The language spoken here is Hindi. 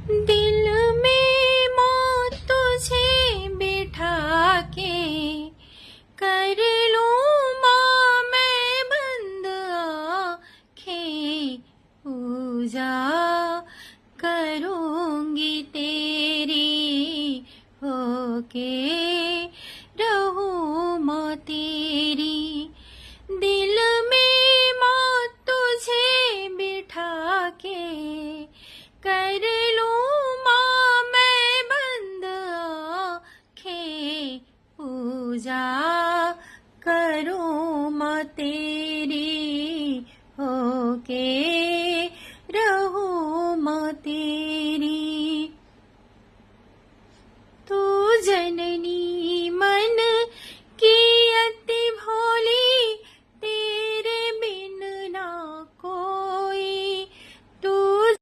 दिल में मौत तुझे बिठा के कर लूं माँ मैं बंद आँखें, पूजा करूंगी तेरी होके रहूं माँ तेरी। दिल में मौत तुझे बिठा के कर लूं माँ मैं बंद आँखें, पूजा करूं माँ तेरी होके रहूं माँ तेरी।